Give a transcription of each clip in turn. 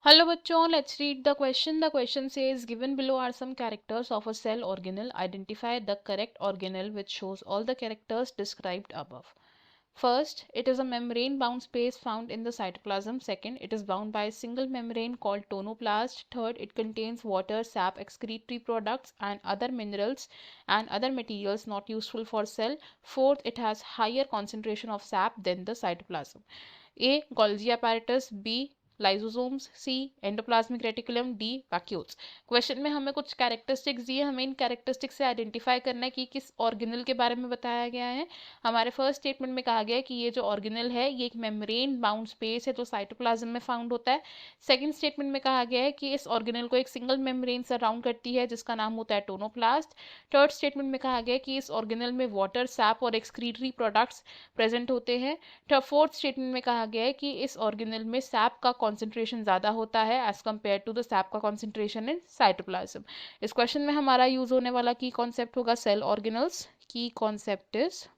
Hello bachon, let's read the question. The question says given below are some characters of a cell organelle. Identify the correct organelle which shows all the characters described above. First, it is a membrane bound space found in the cytoplasm. Second, it is bound by a single membrane called tonoplast. Third, it contains water, sap, excretory products and other minerals and other materials not useful for cell. Fourth, it has higher concentration of sap than the cytoplasm. A. Golgi apparatus. B. Lysosomes. C endoplasmic reticulum. D vacuoles. Question में हमें कुछ characteristics दिए, हमें इन characteristics से identify करना है कि किस ऑर्गेनल के बारे में बताया गया है. हमारे फर्स्ट स्टेटमेंट में कहा गया है कि ये जो ऑर्गेनल है ये एक मेम्ब्रेन बाउंड स्पेस है जो साइटोप्लाज्म में फाउंड होता है. सेकंड स्टेटमेंट में कहा गया है कि इस ऑर्गेनल को एक सिंगल मेम्ब्रेन सराउंड करती है जिसका नाम होता है टोनोप्लास्ट. थर्ड स्टेटमेंट में कहा गया है कि इस ऑर्गेनल में वाटर, सैप और एक्सक्रीटरी प्रोडक्ट्स प्रेजेंट होते हैं. फोर्थ स्टेटमेंट में कहा गया है कि इस ऑर्गेनल में सैप का कॉन्सेंट्रेशन ज़्यादा होता है as compare to the sap का कॉन्सेंट्रेशन इन साइटोप्लाज्म. इस क्वेश्चन में हमारा यूज होने वाला की कॉन्सेप्ट होगा cell organelles. Key concept is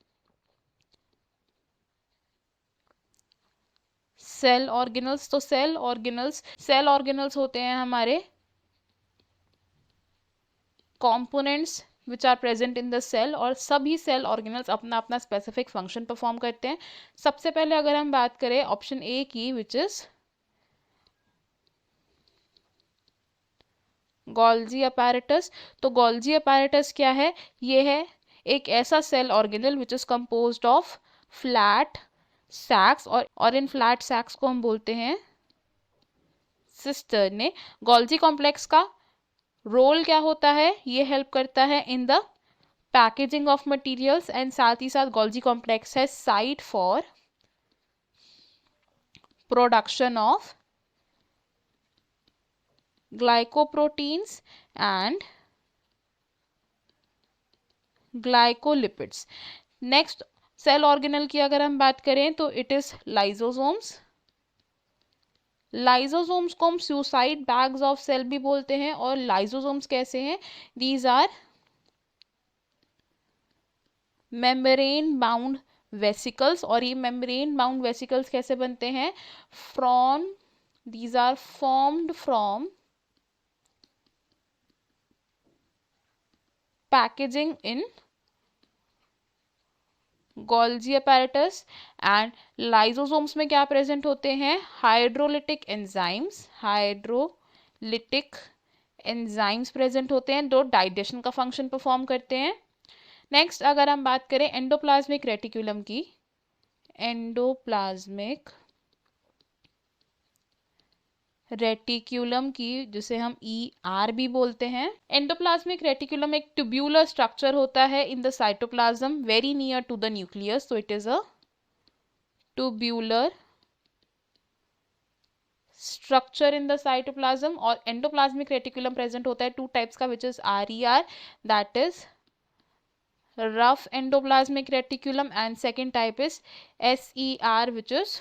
cell organelles. तो सेल ऑर्गेनल्स होते हैं हमारे components which are present in the cell, और सभी सेल ऑर्गेनल्स अपना अपना स्पेसिफिक फंक्शन परफॉर्म करते हैं. सबसे पहले अगर हम बात करें ऑप्शन ए की विच इज गोल्जी अपैरेटस. तो गोल्जी अपैरेटस क्या है? ये है एक ऐसा cell organelle which is composed of flat sacs, और इन फ्लैट सैक्स को हम बोलते हैं सिस्टर्ने. गोल्जी कॉम्प्लेक्स का रोल क्या होता है? ये हेल्प करता है in the packaging of materials, and साथ ही साथ गोल्जी कॉम्प्लेक्स है site for production of glycoproteins and glycolipids. Next cell organelle की अगर हम बात करें तो इट इज लाइसोसोम्स. लाइसोसोम्स को हम सुसाइड बैग्स ऑफ सेल भी बोलते हैं. और लाइसोसोम्स कैसे हैं? These are membrane bound vesicles. और ये मेम्ब्रेन बाउंड वेसिकल्स कैसे बनते हैं? From these are formed from packaging in Golgi apparatus. And lysosomes में क्या प्रेजेंट होते हैं? हाइड्रोलिटिक एंजाइम्स प्रेजेंट होते हैं जो डाइजेशन का फंक्शन परफॉर्म करते हैं. नेक्स्ट अगर हम बात करें एंडोप्लाज्मिक रेटिकुलम की, एंडोप्लाज्मिक रेटिक्यूलम की, जिसे हम ER भी बोलते हैं. एंडोप्लाज्मिक रेटिकुलम एक ट्यूब्यूलर स्ट्रक्चर होता है in the cytoplasm very near to the nucleus. So it is a tubular structure in the cytoplasm. और एंडोप्लाज्मिक रेटिकुलम प्रेजेंट होता है टू टाइप्स का which is RER, that is rough endoplasmic reticulum, and second type is SER which is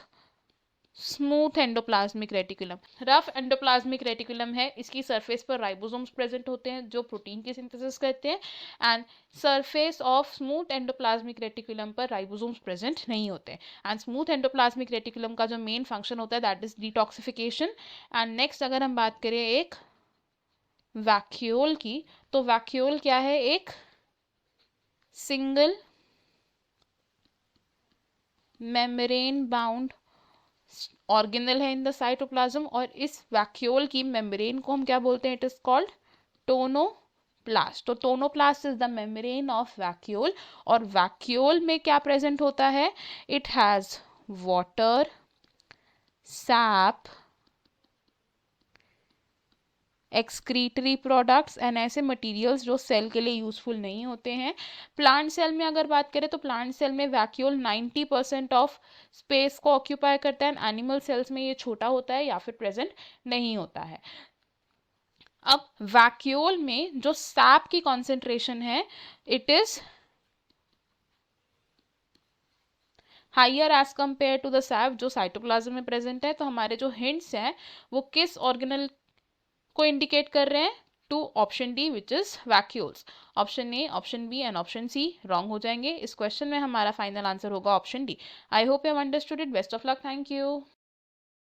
smooth endoplasmic reticulum. Rough endoplasmic reticulum है, इसकी surface पर ribosomes present होते हैं जो प्रोटीन की सिंथेसिस करते हैं. And surface of smooth endoplasmic reticulum पर राइबोसोम्स प्रेजेंट नहीं होते. एंड स्मूथ एंडोप्लाज्मिक रेटिकुलम का जो मेन फंक्शन होता है that is detoxification. And next अगर हम बात करें एक वैक्यूल की, तो वैक्यूल क्या है? एक सिंगल मेम्ब्रेन बाउंड ऑर्गेनल है इन द साइटोप्लाज्म. और इस वैक्यूल की मेम्ब्रेन को हम क्या बोलते हैं? It is called tonoplast. तो tonoplast is the membrane of vacuole. और वैक्यूल में क्या प्रेजेंट होता है? It has water, sap, excretory products and ऐसे मटेरियल्स जो सेल के लिए यूजफुल नहीं होते हैं. प्लांट सेल में अगर बात करें तो प्लांट सेल में वैक्यूल 90% ऑफ स्पेस को ऑक्यूपाई करता है. एनिमल सेल्स में ये छोटा होता है या फिर प्रेजेंट नहीं होता है. अब वैक्यूल में जो सैप की कॉन्सेंट्रेशन है it is higher as compare to the sap जो साइटोप्लाज्म में प्रेजेंट है. तो हमारे जो हिंट्स हैं वो किस ऑर्गेनल को इंडिकेट कर रहे हैं? To option D which is vacuoles. Option A, option B and option C wrong हो जाएंगे. इस क्वेश्चन में हमारा फाइनल आंसर होगा option D. I hope you have understood it. Best of luck. Thank you.